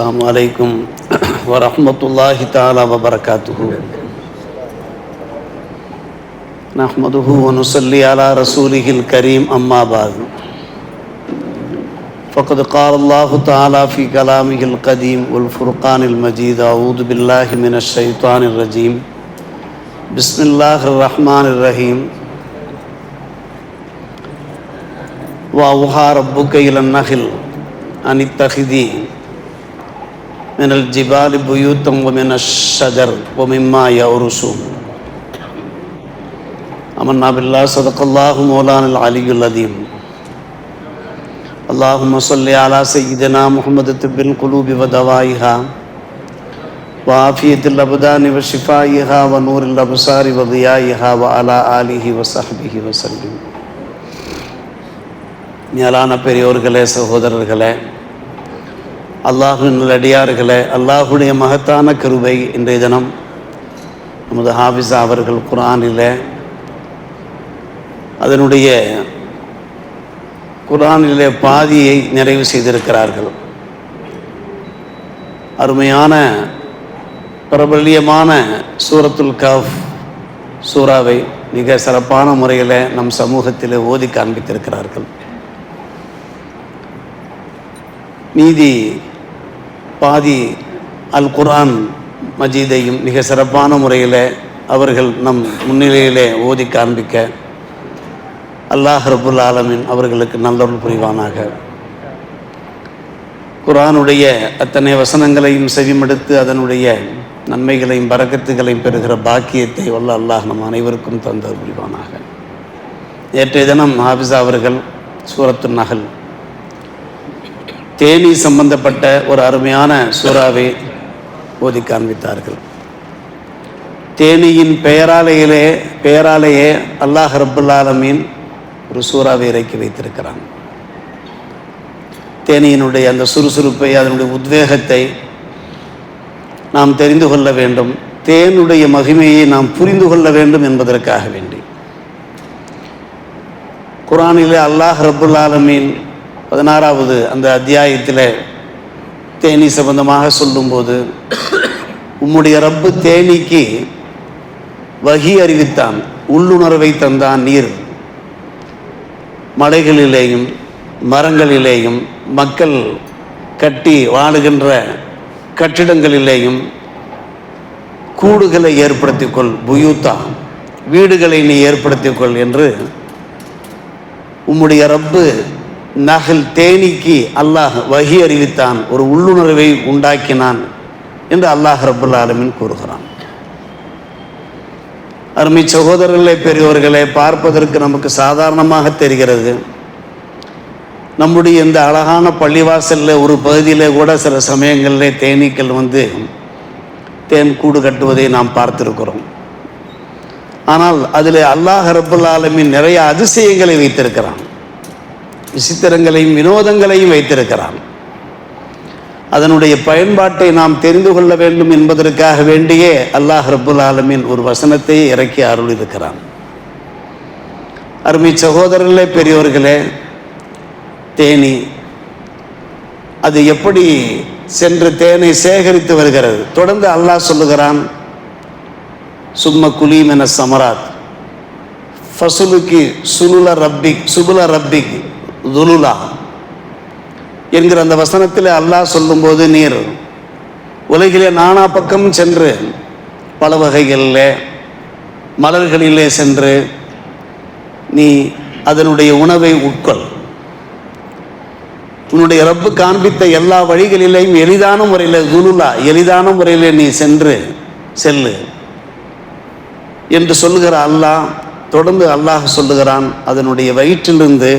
அஸ்ஸலாமு அலைக்கும் வரஹ்மத்துல்லாஹி தஆலா வபரகாத்துஹு. நஹ்மதுஹு வ நுஸல்லி அலா ரசூலிஹில் கரீம். அம்மா பஅது. ஃபக்கத் கால அல்லாஹு தஆலா ஃபீ கலாமிஹில் கதீம் வல் ஃபுர்கானில் மஜீத். அஊது பில்லாஹி மினஷ் ஷைத்தானிர் ரஜீம். பிஸ்மில்லாஹிர் ரஹ்மானிர் ரஹீம். வ அவ்ஹா ரப்புக இலன் நஹ்ல் அனித்தஹிதி மினல் ஜிபாலி புயூத்தம் வ மினஷ் ஷஜர் வ மிம்மா யஅருஷூன். ஆமன்னா பில்லாஹ் ஸதகல்லாஹு மௌலானல் அலியுல் அதீம். அல்லாஹும்ம ஸல்லி அலா சய்யிதினா முஹம்மது திப்பில் குலூபி வ தவாயிஹா வ ஆஃபியத்தில் அப்தானி வ ஷிஃபாயிஹா வ நூரில் அப்சாரி வ தியாயிஹா வ அலா ஆலிஹி வ ஸஹ்பிஹி வ ஸல்லிம். மேலான பெரியோர்களே, சகோதரர்களே, அல்லாஹ்வின் நல்லடியார்களே, அல்லாஹுடைய மகத்தான கிருபை இன்றைய தினம் நமது ஹாஃபிஸா அவர்கள் குர்ஆனிலே குர்ஆனிலே பாதியை நிறைவு செய்திருக்கிறார்கள். அருமையான பிரபல்யமான சூரத்துல் கஹ்ஃப் சூறாவை மிக சிறப்பான முறையில் நம் சமூகத்தில் ஓதி காண்பித்திருக்கிறார்கள். மீதி பாதி அல் குர்ஆன் மஜீதையும் மிக சிறப்பான முறையில் அவர்கள் நம் முன்னிலையிலே ஓதி காண்பிக்க அல்லாஹ் ரப்புல் ஆலமீன் அவர்களுக்கு நல்லருள் புரிவானாக. குர்ஆனுடைய அத்தனை வசனங்களையும் செவிமடுத்து அதனுடைய நன்மைகளையும் பரக்கத்துகளையும் பெறுகிற பாக்கியத்தை வல்ல அல்லாஹ் நம் அனைவருக்கும் தந்தருள் புரிவானாக. நேற்றைய தினம் ஹாஃபிஸா அவர்கள் சூரத்துன் நஹ்ல் தேனி சம்பந்தப்பட்ட ஒரு அருமையான சூறாவை ஓதி காண்பித்தார்கள். தேனியின் பெயராலேயே அல்லாஹ் ரப்புல் ஆலமீன் ஒரு சூறாவை இறக்கி வைத்திருக்கிறான். தேனியினுடைய அந்த சுறுசுறுப்பை, அதனுடைய உத்வேகத்தை நாம் தெரிந்து கொள்ள வேண்டும். தேனுடைய மகிமையை நாம் புரிந்து கொள்ள வேண்டும் என்பதற்காக வேண்டி குர்ஆனிலே அல்லாஹ் ரப்புல் ஆலமீன் 16வது அந்த அத்தியாயத்தில் தேனி சம்பந்தமாக சொல்லும்போது, உம்முடைய ரப்பு தேனிக்கு வஹி அறிவித்தான், உள்ளுணர்வை தந்தான். நீர் மலைகளிலேயும் மரங்களிலேயும் மக்கள் கட்டி வாழுகின்ற கட்டிடங்களிலேயும் கூடுகளை ஏற்படுத்திக்கொள், புயூத்தா வீடுகளை நீ ஏற்படுத்திக்கொள் என்று உம்முடைய ரப்பு நஹ்ல் தேனிக்கு அல்லாஹ் வஹி அறிவித்தான், ஒரு உள்ளுணர்வை உண்டாக்கினான் என்று அல்லாஹ் ரப்புல் ஆலமீன் கூறுகிறான். அருமை சகோதரர்களே, பெரியோர்களே, பார்ப்பதற்கு நமக்கு சாதாரணமாக தெரிகிறது. நம்முடைய இந்த அழகான பள்ளிவாசலில் ஒரு பகுதியில் கூட சில சமயங்களில் தேனீக்கள் தேன் கூடு கட்டுவதை நாம் பார்த்திருக்கிறோம். ஆனால் அதில் அல்லாஹ் ரப்புல் ஆலமீன் நிறைய அதிசயங்களை வைத்திருக்கிறான், விசித்திரங்களையும் வினோதங்களையும் வைத்திருக்கிறான். அதனுடைய பயன்பாட்டை நாம் தெரிந்து கொள்ள வேண்டும் என்பதற்காக வேண்டியே அல்லாஹ் ரப்புல் ஆலமீன் ஒரு வசனத்தை இறக்கி அருளியிருக்கிறான். அருமை சகோதரர்களே, பெரியோர்களே, தேனி அது எப்படி சென்று தேனை சேகரித்து வருகிறது? தொடர்ந்து அல்லாஹ் சொல்லுகிறான், சும்ம குலீம் என சமராத் ஃபசுலுக்கி சுபுல ரப்பிக் துலுலா என்கிற அந்த வசனத்தில் அல்லாஹ் சொல்லும்போது, நீர் உலகிலே நானா பக்கம் சென்று பல வகைகளிலே மலர்களிலே சென்று நீ அதனுடைய உணவை உட்கொள். உன்னுடைய ரப்பு காண்பித்த எல்லா வழிகளிலேயும் எளிதான முறையில் துலுலா எளிதான முறையில் நீ செல்லு என்று சொல்லுகிற அல்லாஹ் தொடர்ந்து அல்லாஹ் சொல்லுகிறான், அதனுடைய வயிற்றிலிருந்து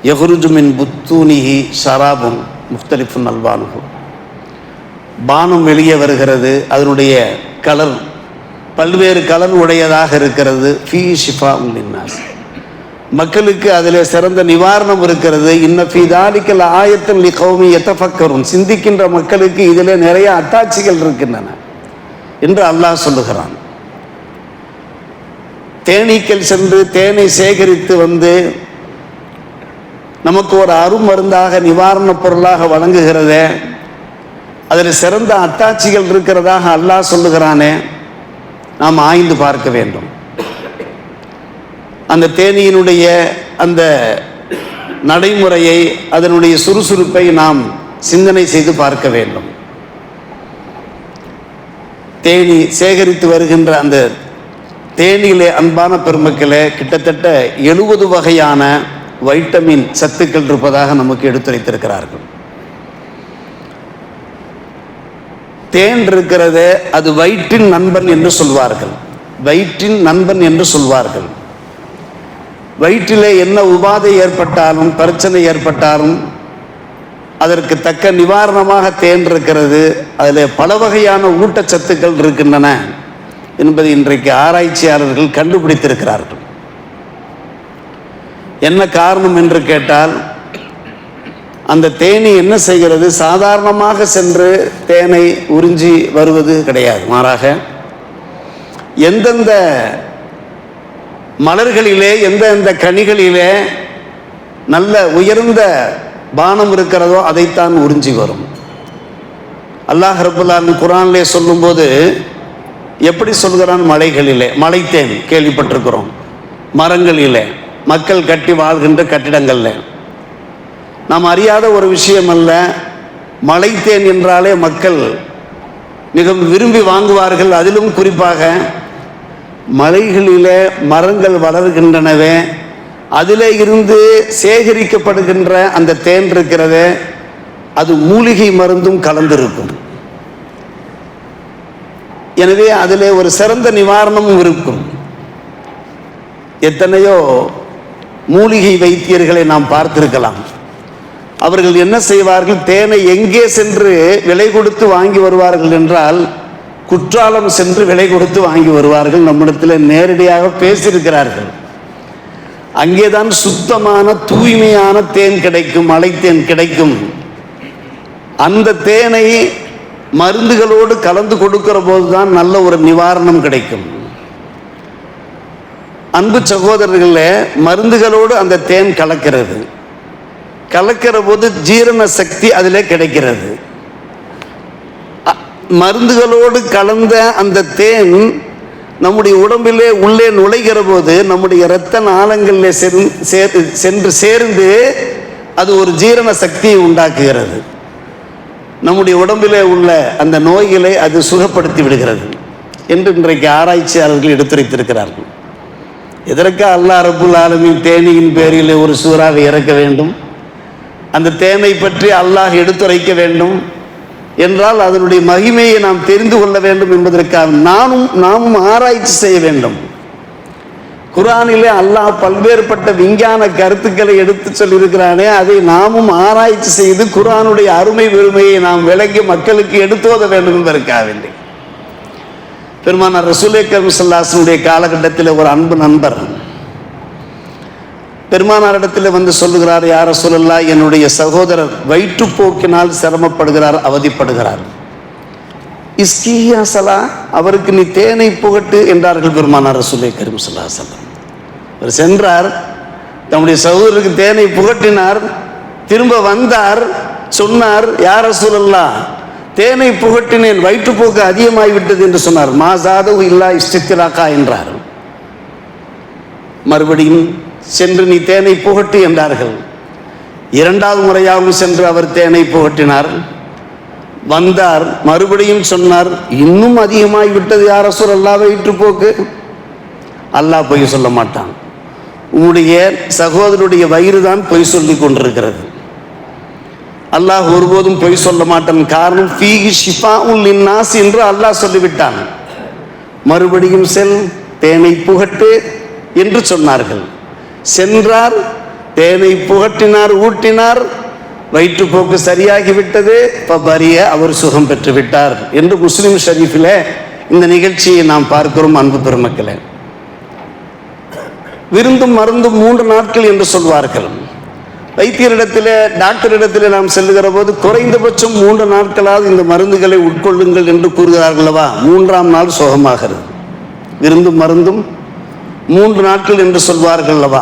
யஹ்ருஜு மின் புத்தூனிஹி ஷராபும் முக்தலிஃபுன் அல்வானுஹு, பானம் வெளியே வருகிறது. அதனுடைய கலர் பல்வேறு கலர் உடையதாக இருக்கிறது. ஃபீ ஷிஃபாஉன் லின்னாஸ், மக்களுக்கு அதில் சிறந்த நிவாரணம் இருக்கிறது. இன்ன ஃபீ தாலிக லஆயத்தன் லிகௌமி யதஃபக்கருன், சிந்திக்கின்ற மக்களுக்கு இதில் நிறைய அத்தாட்சிகள் இருக்கின்றன என்று அல்லாஹ் சொல்லுகிறான். தேனீக்கள் சென்று தேனை சேகரித்து நமக்கு ஒரு அருமருந்தாக நிவாரணப் பொருளாக வழங்குகிறதே, அதில் சிறந்த அத்தாட்சிகள் இருக்கிறதாக அல்லாஹ் சொல்லுகிறானே, நாம் ஆய்ந்து பார்க்க வேண்டும். அந்த தேனியினுடைய அந்த நடைமுறையை, அதனுடைய சுறுசுறுப்பை நாம் சிந்தனை செய்து பார்க்க வேண்டும். தேனி சேகரித்து வருகின்ற அந்த தேனியிலே அன்பான பெருமக்களே, கிட்டத்தட்ட 70 வகையான வைட்டமின் சத்துக்கள் இருப்பதாக நமக்கு எடுத்துரைத்திருக்கிறார்கள். தேன் இருக்கிறது, அது வயிற்றின் நண்பன் என்று சொல்வார்கள். வயிற்றின் நண்பன் என்று சொல்வார்கள். வயிற்றிலே என்ன உபாதை ஏற்பட்டாலும், பிரச்சனை ஏற்பட்டாலும் அதற்கு தக்க நிவாரணமாக தேன் இருக்கிறது. அதில் பல வகையான ஊட்டச்சத்துக்கள் இருக்கின்றன என்பதை இன்றைக்கு ஆராய்ச்சியாளர்கள் கண்டுபிடித்திருக்கிறார்கள். என்ன காரணம் என்று கேட்டால், அந்த தேனி என்ன செய்கிறது, சாதாரணமாக சென்று தேனை உறிஞ்சி வருவது கிடையாது. மாறாக எந்தெந்த மலர்களிலே, எந்தெந்த கனிகளிலே நல்ல உயர்ந்த பானம் இருக்கிறதோ அதைத்தான் உறிஞ்சி வரும். அல்லாஹ் ரப்பல் ஆலமீன் குர்ஆனிலே சொல்லும்போது எப்படி சொல்கிறான்? மலைகளிலே மலைத்தேன் கேள்விப்பட்டிருக்கிறோம், மரங்களிலே, மக்கள் கட்டி வாழ்கின்ற கட்டிடங்களில். நாம் அறியாத ஒரு விஷயம் அல்ல, மலைத்தேன் என்றாலே மக்கள் மிகவும் விரும்பி வாங்குவார்கள். அதிலும் குறிப்பாக மலைகளிலே மரங்கள் வளர்கின்றனவே, அதிலே இருந்து சேகரிக்கப்படுகின்ற அந்த தேன் இருக்கிறதே, அது மூலிகை மருந்தும் கலந்திருக்கும். எனவே அதிலே ஒரு சிறந்த நிவாரணமும் இருக்கும். எத்தனையோ மூலிகை வைத்தியர்களை நாம் பார்த்திருக்கலாம். அவர்கள் என்ன செய்வார்கள்? தேனை எங்கே சென்று விலை கொடுத்து வாங்கி வருவார்கள் என்றால், குற்றாலம் சென்று விலை கொடுத்து வாங்கி வருவார்கள். நம்மிடத்தில் நேரடியாக பேசியிருக்கிறார்கள். அங்கேதான் சுத்தமான தூய்மையான தேன் கிடைக்கும், மலைத்தேன் கிடைக்கும். அந்த தேனை மருந்துகளோடு கலந்து கொடுக்கிற போதுதான் நல்ல ஒரு நிவாரணம் கிடைக்கும். அன்பு சகோதரர்களே, மருந்துகளோடு அந்த தேன் கலக்கிற போது ஜீரண சக்தி அதிலே கிடைக்கிறது. மருந்துகளோடு கலந்த அந்த தேன் நம்முடைய உடம்பிலே உள்ளே நுழைகிற போது நம்முடைய இரத்த நாளங்களிலே சென்று சேர்ந்து அது ஒரு ஜீரண சக்தியை உண்டாக்குகிறது. நம்முடைய உடம்பிலே உள்ள அந்த நோய்களை அது சுகப்படுத்தி விடுகிறது என்று இன்றைக்கு ஆராய்ச்சியாளர்கள் எடுத்துரைத்திருக்கிறார்கள். எதற்காக அல்லாஹ் ரப்புல் ஆலமீன் தேனியின் பேரில் ஒரு சூறாவை இறக்க வேண்டும்? அந்த தேனை பற்றி அல்லாஹ் எடுத்துரைக்க வேண்டும் என்றால் அதனுடைய மகிமையை நாம் தெரிந்து கொள்ள வேண்டும் என்பதற்காக நாமும் ஆராய்ச்சி செய்ய வேண்டும். குர்ஆனிலே அல்லாஹ் பல்வேறுபட்ட விஞ்ஞான கருத்துக்களை எடுத்து சொல்லியிருக்கிறானே, அதை நாமும் ஆராய்ச்சி செய்து குர்ஆனுடைய அருமை பெருமையை நாம் விளங்கி மக்களுக்கு எடுத்துவத வேண்டும் என்பதற்காக வேண்டி. பெருமானார் ரசூலே கரீம் ஸல்லல்லாஹு அலைஹி வஸல்லம் காலகட்டத்தில் ஒரு அன்பு நண்பர் பெருமானாரிடத்தில் வந்து சொல்லுகிறார், யா ரசூலல்லாஹ், என்னுடைய சகோதரர் வயிற்றுப்போக்கினால் சிரமப்படுகிறார், அவதிப்படுகிறார். இஸ்கியா சலா, அவருக்கு நீ தேனை புகட்டு என்றார்கள் பெருமானார் ரசூலே கரீம் ஸல்லல்லாஹு அலைஹி வஸல்லம். அவர் சென்றார், தம்முடைய சகோதரருக்கு தேனை புகட்டினார், திரும்ப வந்தார், சொன்னார், யா ரசூலல்லாஹ், தேனை புகட்டினேன், வயிற்றுப்போக்கு அதிகமாகிவிட்டது என்று சொன்னார். மா ஜாதஹு இல்லா இஸ்தித்ராகா என்றார். மறுபடியும் சென்று நீ தேனை புகட்டு என்றார்கள். இரண்டாவது முறையாகவும் சென்று அவர் தேனை புகட்டினார். வந்தார், மறுபடியும் சொன்னார், இன்னும் அதிகமாகிவிட்டது யா ரசூலல்லாஹ் வயிற்றுப்போக்கு. அல்லாஹ் பொய் சொல்ல மாட்டான். உன்னுடைய சகோதரருடைய வயிறு தான் பொய் சொல்லி கொண்டிருக்கிறது. அல்லாஹ் ஒருபோதும் பொய் சொல்ல மாட்டான். காரணம் ஃபீஹி ஷிஃபாஉன் லின்னாஸ் என்று அல்லாஹ் சொல்லிவிட்டான். மறுபடியும் செல், தேனை புகட்டு என்று சொன்னார்கள். சென்றார், தேனை புகட்டினார், ஊட்டினார், வயிற்றுப்போக்கு சரியாகிவிட்டது. பபரிய, அவர் சுகம் பெற்று விட்டார் என்று முஸ்லிம் ஷரீஃபில் இந்த நிகழ்ச்சியை நாம் பார்க்கிறோம். அன்பு பெருமக்களே, விருந்தும் மருந்தும் 3 நாட்கள் என்று சொல்வார்கள். வைத்தியரிடத்தில், டாக்டரிடத்தில் நாம் செல்லுகிற போது குறைந்தபட்சம் 3 நாட்களாவது இந்த மருந்துகளை உட்கொள்ளுங்கள் என்று கூறுகிறார்களவா, 3ஆம் நாள் சுகமாகிறது. விருந்தும் மருந்தும் 3 நாட்கள் என்று சொல்வார்கள் அல்லவா.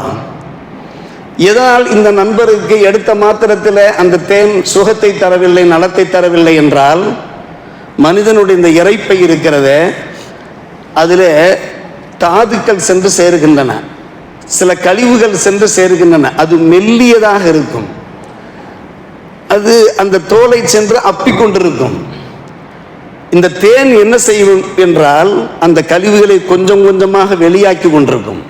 எதனால் இந்த நண்பருக்கு எடுத்த மாத்திரத்தில் அந்த தேன் சுகத்தை தரவில்லை, நலத்தை தரவில்லை என்றால், மனிதனுடைய இந்த இரைப்பை இருக்கிறத அதில் தாதுக்கள் சென்று சேருகின்றன, சில கழிவுகள் சென்று சேருகின்றன. அது மெல்லியதாக இருக்கும். அது அந்த தோலை சென்று அப்பிக்கொண்டிருக்கும். இந்த தேன் என்ன செய்யும் என்றால், அந்த கழிவுகளை கொஞ்சம் கொஞ்சமாக வெளியாக்கி கொண்டிருக்கும்.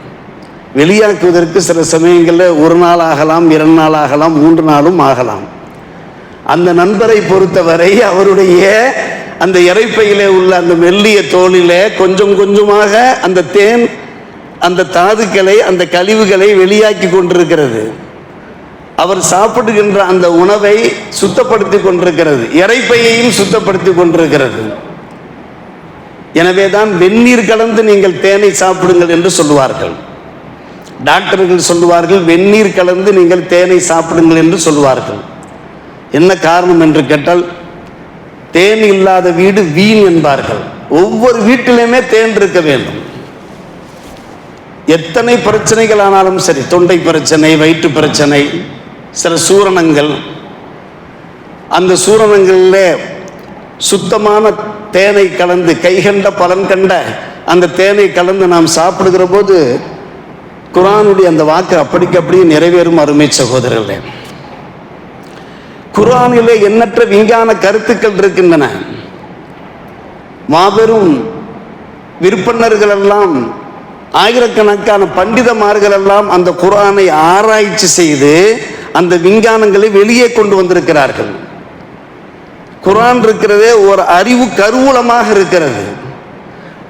வெளியாக்குவதற்கு சில சமயங்களில் 1 நாள் ஆகலாம், 2 நாள் ஆகலாம், 3 நாளும் ஆகலாம். அந்த நண்பரை பொறுத்தவரை அவருடைய அந்த இரைப்பையிலே உள்ள அந்த மெல்லிய தோலிலே கொஞ்சம் கொஞ்சமாக அந்த தேன் அந்த தாதுக்களை, அந்த கழிவுகளை வெளியாக்கி கொண்டிருக்கிறது. அவர் சாப்பிடுகின்ற அந்த உணவை சுத்தப்படுத்தி கொண்டிருக்கிறது, இரைப்பையையும் சுத்தப்படுத்தி கொண்டிருக்கிறது. எனவேதான் வெந்நீர் கலந்து நீங்கள் தேனை சாப்பிடுங்கள் என்று சொல்லுவார்கள். டாக்டர்கள் சொல்லுவார்கள், வெந்நீர் கலந்து நீங்கள் தேனை சாப்பிடுங்கள் என்று சொல்லுவார்கள். என்ன காரணம் என்று கேட்டால், தேன் இல்லாத வீடு வீண் என்பார்கள். ஒவ்வொரு வீட்டிலுமே தேன் இருக்க வேண்டும். எத்தனை பிரச்சனைகள் ஆனாலும் சரி, தொண்டை பிரச்சனை, வயிற்று பிரச்சனை, சில சூரணங்கள், அந்த சூரணங்களில் சுத்தமான தேனை கலந்து, கைகண்ட பலன் கண்ட அந்த தேனை கலந்து நாம் சாப்பிடுகிற போது குர்ஆனுடைய அந்த வாக்கு அப்படிக்கு அப்படியே நிறைவேறும். அருமை சகோதரர்களே, குர்ஆனிலே எண்ணற்ற விஞ்ஞான கருத்துக்கள் இருக்கின்றன. மாபெரும் விற்பனர்கள் எல்லாம், ஆயிரக்கணக்கான பண்டிதமார்கள் எல்லாம் அந்த குர்ஆனை ஆராய்ச்சி செய்து அந்த விஞ்ஞானங்களை வெளியே கொண்டு வந்திருக்கிறார்கள். குர்ஆன் இருக்கிறதே ஒரு அறிவு கருவூலமாக இருக்கிறது.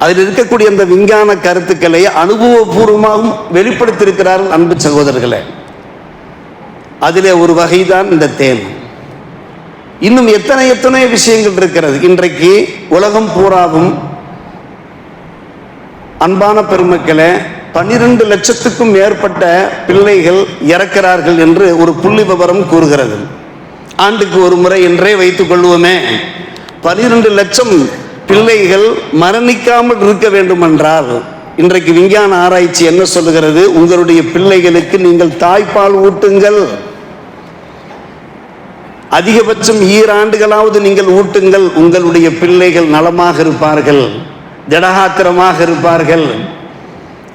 அதில் இருக்கக்கூடிய அந்த விஞ்ஞான கருத்துக்களை அனுபவபூர்வமாகவும் வெளிப்படுத்தியிருக்கிறார்கள். அன்பு சகோதரர்களே, அதிலே ஒரு வகைதான் இந்த தேன். இன்னும் எத்தனை விஷயங்கள் இருக்கிறது. இன்றைக்கு உலகம் பூராவும் அன்பான பெருமக்களே 12 லட்சத்துக்கும் மேற்பட்ட பிள்ளைகள் இறக்கிறார்கள் என்று ஒரு புள்ளி விவரம் கூறுகிறது. ஆண்டுக்கு ஒரு முறை என்றே வைத்துக் கொள்வோமே, 12 லட்சம் பிள்ளைகள் மரணிக்காமல் இருக்க வேண்டும் என்றால், இன்றைக்கு விஞ்ஞான ஆராய்ச்சி என்ன சொல்லுகிறது? உங்களுடைய பிள்ளைகளுக்கு நீங்கள் தாய்ப்பால் ஊட்டுங்கள், அதிகபட்சம் 2 ஆண்டுகளாவது நீங்கள் ஊட்டுங்கள். உங்களுடைய பிள்ளைகள் நலமாக இருப்பார்கள், திடகாத்திரமாக இருப்பார்கள்,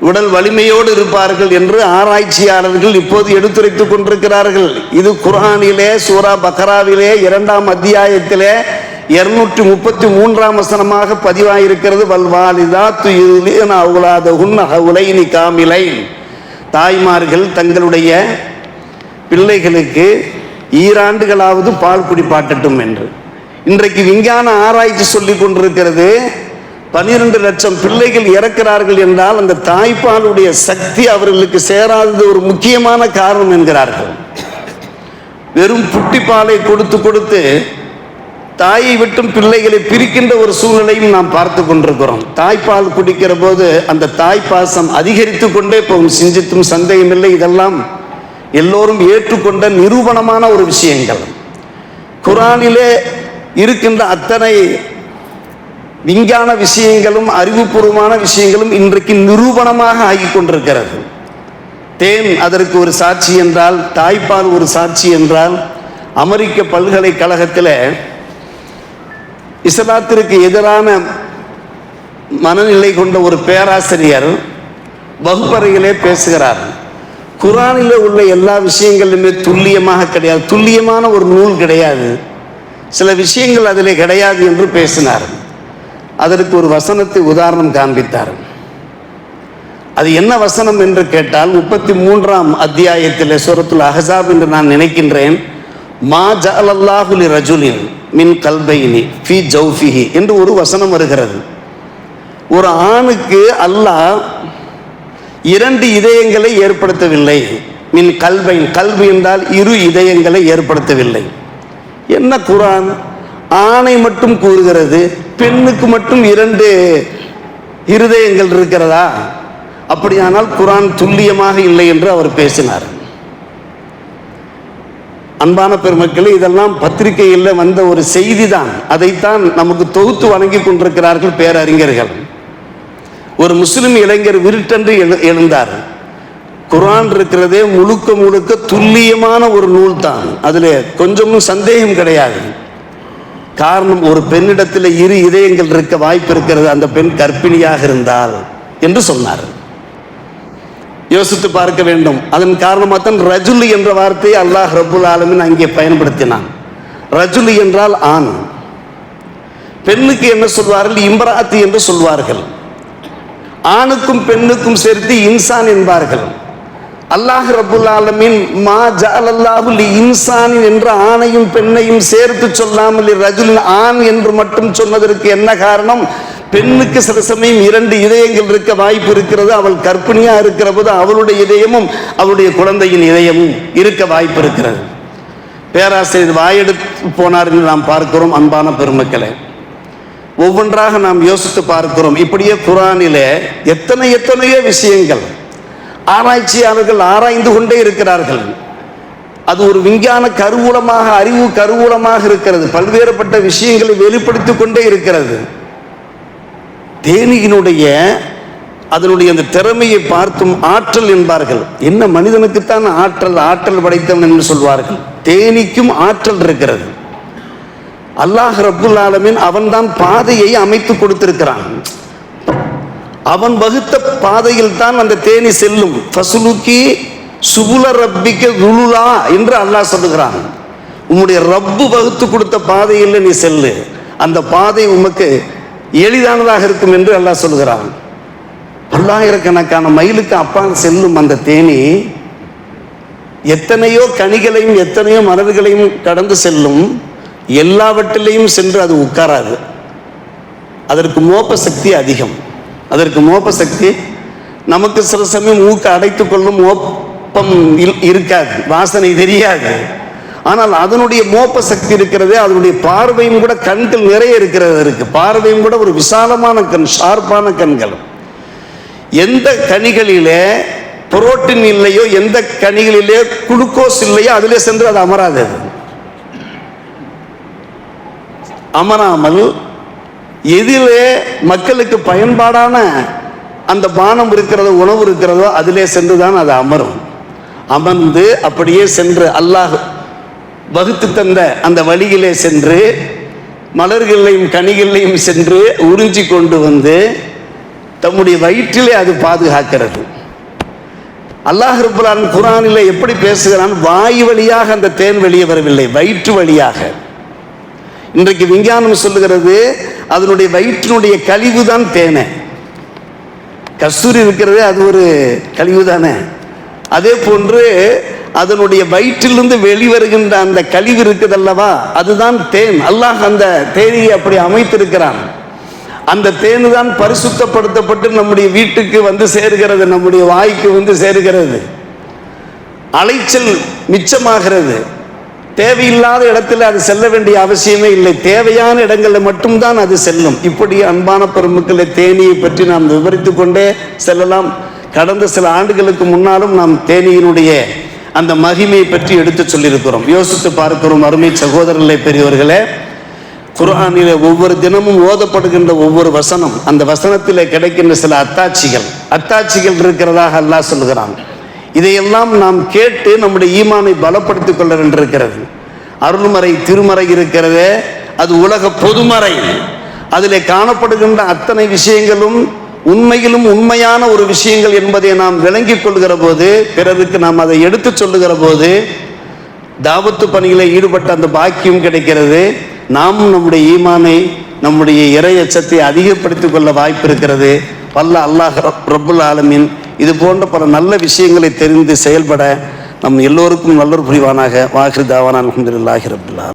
உடல் வலிமையோடு இருப்பார்கள் என்று ஆராய்ச்சியாளர்கள் இப்போது எடுத்துரைத்துக் கொண்டிருக்கிறார்கள். இது குர்ஆனிலே சூரா பக்ராவிலே 2ஆம் அத்தியாயத்திலே 233ஆம் வசனமாக பதிவாயிருக்கிறது. வல்வாலிதாத்து யுர்திஉன அவுலாதஹுன்ன ஹவுலைனி காமிலைன். தாய்மார்கள் தங்களுடைய பிள்ளைகளுக்கு 2 ஆண்டுகளாவது பால் குடிப்பாட்டட்டும் என்று. இன்றைக்கு விஞ்ஞான ஆராய்ச்சி சொல்லிக் கொண்டிருக்கிறது, 12 லட்சம் பிள்ளைகள் இறக்கிறார்கள் என்றால் அந்த தாய்ப்பாலுடைய சக்தி அவர்களுக்கு சேராதது ஒரு முக்கியமான காரணம் என்கிறார்கள். வெறும் புட்டிப்பாலை கொடுத்து கொடுத்து தாயை விட்டும் பிள்ளைகளை பிரிக்கின்ற ஒரு சூழ்நிலையும் நாம் பார்த்து கொண்டிருக்கிறோம். தாய்ப்பால் குடிக்கிற போது அந்த தாய்ப்பாசம் அதிகரித்து கொண்டே போகும். சிந்தித்தும் சந்தேகமில்லை, இதெல்லாம் எல்லோரும் ஏற்றுக்கொண்ட நிரூபணமான ஒரு விஷயங்கள். குர்ஆனிலே இருக்கின்ற அத்தனை விஞ்ஞான விஷயங்களும் அறிவுபூர்வமான விஷயங்களும் இன்றைக்கு நிரூபணமாக ஆகிக் கொண்டிருக்கிறது. தேன் அதற்கு ஒரு சாட்சி என்றால், தாய்ப்பால் ஒரு சாட்சி என்றால், அமெரிக்க பல்கலைக்கழகத்தில் இஸ்லாத்திற்கு எதிரான மனநிலை கொண்ட ஒரு பேராசிரியர் வகுப்பறையிலே பேசுகிறார். குர்ஆனில் உள்ள எல்லா விஷயங்களுமே துல்லியமாக கிடையாது, துல்லியமான ஒரு நூல் கிடையாது, சில விஷயங்கள் அதிலே கிடையாது என்று பேசினார். அதற்கு ஒரு வசனத்தை உதாரணம் காண்பித்தார். அது என்ன வசனம் என்று கேட்டால், 33ஆம் அத்தியாயத்தில் சூரத்துல் அஹ்ஸாப் என்று நான் நினைக்கின்றேன், மா ஜஅலல்லாஹு லிரஜுலின் மின் கல்பைனி ஃபீ ஜௌஃபிஹி என்று ஒரு வசனம் வருகிறது. ஒரு ஆணுக்கு அல்லாஹ் 2 இதயங்களை ஏற்படுத்தவில்லை. மின் கல்பைன், கல்வி என்றால் 2 இதயங்களை ஏற்படுத்தவில்லை. என்ன குர்ஆன் ஆணை மட்டும் கூறுகிறது, பெண்ணுக்கு மட்டும் 2 இருதயங்கள் இருக்கிறதா? அப்படியானால் குர்ஆன் துல்லியமாக இல்லை என்று அவர் பேசினார். அன்பான பெருமக்களே, இதெல்லாம் பத்திரிகையில் வந்த ஒரு செய்தி தான். அதைத்தான் நமக்கு தொகுத்து வழங்கி கொண்டிருக்கிறார்கள் பேரறிஞர்கள். ஒரு முஸ்லிம் இளைஞர் விருட்டென்று எழுந்தார். குர்ஆன் இருக்கிறதே முழுக்க முழுக்க துல்லியமான ஒரு நூல் தான். அதில் கொஞ்சமும் சந்தேகம் கிடையாது. காரணம், ஒரு பெண்ணிடத்தில் 2 இதயங்கள் இருக்க வாய்ப்பு இருக்கிறது, அந்த பெண் கர்ப்பிணியாக இருந்தால் என்று சொன்னார். யோசித்து பார்க்க வேண்டும். அதன் காரணமாக தான் ரஜுல் என்ற வார்த்தையை அல்லாஹ் ரப்புல் ஆலமீன் அங்கே பயன்படுத்தினான். ரஜுல் என்றால் ஆண். பெண்ணுக்கு என்ன சொல்வார்கள்? இம்ராத்தி என்று சொல்வார்கள். ஆணுக்கும் பெண்ணுக்கும் சேர்த்து இன்சான் என்பார்கள். அல்லாஹ் ரப்புல் ஆலமீன் மா ஜஅலல்லாஹு லி இன்சானின் என்ற ஆணையும் பெண்ணையும் சேர்த்து சொல்லாமல் ரஜுலின் ஆண் என்று மட்டும் சொன்னதற்கு என்ன காரணம்? பெண்ணுக்கு சில சமயம் 2 இதயங்கள் இருக்க வாய்ப்பு இருக்கிறது. அவள் கர்ப்பிணியா இருக்கிற போது அவளுடைய இதயமும் அவளுடைய குழந்தையின் இதயமும் இருக்க வாய்ப்பு இருக்கிறது. பேராசிரியர் வாயெடுத்து போனார் என்று நாம் பார்க்கிறோம். அன்பான பெருமக்களே, ஒவ்வொன்றாக நாம் யோசித்து பார்க்கிறோம். இப்படியே குர்ஆனிலே எத்தனையோ விஷயங்கள் ஆராய்ச்சியாளர்கள் ஆராய்ந்து கொண்டே இருக்கிறார்கள். அது ஒரு விஞ்ஞான கருவூலமாக, அறிவு கருவூலமாக இருக்கிறது. பல்வேறுபட்ட விஷயங்களை வெளிப்படுத்திக் கொண்டே இருக்கிறது. தேனியினுடைய அதனுடைய அந்த திறமையை பார்த்தும் ஆற்றல் என்பார்கள். என்ன மனிதனுக்குத்தான் ஆற்றல் படைத்தவன் என்று சொல்வார்கள். தேனிக்கும் ஆற்றல் இருக்கிறது. அல்லாஹ் ரப்புல் ஆலமீன் அவன்தான் பாதையை அமைத்து கொடுத்திருக்கிறான். அவன் வகுத்த பாதையில் தான் அந்த தேனி செல்லும். ஃபசுலுக்கி சுபுல ரப்பிக்க துலுலா என்று அல்லாஹ் சொல்லுகிறான். உம்முடைய ரப்பு வகுத்து கொடுத்த பாதையில் நீ செல்லு, அந்த பாதை உமக்கு எளிதானதாக இருக்கும் என்று அல்லாஹ் சொல்லுகிறான். பல்லாயிரக்கணக்கான மைலுக்கு அப்பால் செல்லும் அந்த தேனி எத்தனையோ கனிகளையும் எத்தனையோ மலர்களையும் கடந்து செல்லும். எல்லாவற்றிலையும் சென்று அது உட்காராது. அதற்கு மோப்ப சக்தி அதிகம். அதற்கு மோப்ப சக்தி நமக்கு சில சமயம் மூக்க அடைத்து கொள்ளும், மோப்பம் இருக்காது, வாசனை தெரியாது. ஆனால் அதனுடைய மோப்ப சக்தி இருக்கிறதே, அதனுடைய பார்வையும் கூட, கண்கள் நிறைய இருக்கிறது. இருக்கு பார்வையும் கூட ஒரு விசாலமான கண், ஷார்ப்பான கண்கள். எந்த கனிகளிலே புரோட்டீன் இல்லையோ, எந்த கனிகளிலே குளுக்கோஸ் இல்லையோ அதிலே சென்று அது அமராது. அமராமல் எதிலே மக்களுக்கு பயன்பாடான அந்த பானம் இருக்கிறதோ, உணவு இருக்கிறதோ அதிலே சென்று தான் அது அமரும். அமர்ந்து அப்படியே சென்று அல்லாஹ் வகுத்து தந்த அந்த வழியிலே சென்று மலர்களையும் கனிகளையும் சென்று உறிஞ்சி கொண்டு வந்து தம்முடைய வயிற்றிலே அது பாதுகாக்கிறது. அல்லாஹ் ரப்பல் ஆலமீன் குர்ஆனிலே எப்படி பேசுகிறான்? வாயு வழியாக அந்த தேன் வெளியே வரவில்லை, வயிற்று வழியாக. இன்றைக்கு விஞ்ஞானம் சொல்லுகிறது அதனுடைய வயிற்றினுடைய கழிவு தான் தேனை. கஸ்தூரி இருக்கிறது, அது ஒரு கழிவு தானே. அதே போன்று அதனுடைய வயிற்றிலிருந்து வெளிவருகின்ற அந்த கழிவு இருக்குது அல்லவா, அதுதான் தேன். அல்லாஹ் அந்த தேனியை அப்படி அமைத்திருக்கிறான். அந்த தேனு தான் பரிசுத்தப்படுத்தப்பட்டு நம்முடைய வீட்டுக்கு வந்து சேருகிறது, நம்முடைய வாய்க்கு வந்து சேருகிறது. அலைச்சல் மிச்சமாகிறது. தேவையில்லாத இடத்துல அது செல்ல வேண்டிய அவசியமே இல்லை. தேவையான இடங்களில் மட்டும்தான் அது செல்லும். இப்படி அன்பான பெருமக்களை, தேனியை பற்றி நாம் விவரித்து கொண்டே செல்லலாம். கடந்த சில ஆண்டுகளுக்கு முன்னாலும் நாம் தேனியினுடைய அந்த மகிமையை பற்றி எடுத்து சொல்லியிருக்கிறோம். யோசித்து பார்க்கிறோம். அருமை சகோதரர்களே, பெரியவர்களே, குர்ஆனிலே ஒவ்வொரு தினமும் ஓதப்படுகின்ற ஒவ்வொரு வசனம், அந்த வசனத்திலே கிடைக்கின்ற சில அத்தாட்சிகள் இருக்கிறதாக அல்லாஹ் சொல்லுகிறான். இதையெல்லாம் நாம் கேட்டு நம்முடைய ஈமானை பலப்படுத்திக் கொள்ள வேண்டியிருக்கிறது. அருள்மறை திருமறை இருக்கிறதே, அது உலக பொதுமறை. அதிலே காணப்படுகின்ற அத்தனை விஷயங்களும் உண்மையிலும் உண்மையான ஒரு விஷயங்கள் என்பதை நாம் விளங்கிக் கொள்கிற போது, பிறருக்கு நாம் அதை எடுத்து சொல்லுகிற போது தாவத்து பணிகளை ஈடுபட்ட அந்த பாக்கியம் கிடைக்கிறது. நாமும் நம்முடைய ஈமானை, நம்முடைய இறை அச்சத்தை அதிகப்படுத்திக் கொள்ள வாய்ப்பு இருக்கிறது. வல்ல அல்லாஹ் ரப்புல் ஆலமீன் இது போன்ற பல நல்ல விஷயங்களை தெரிந்து செயல்பட நம் எல்லோருக்கும் நல்லொரு புரிவானாக. வாஹிர் தாவானா அல்ஹம்துலில்லாஹி ரப்பில் ஆலமீன்.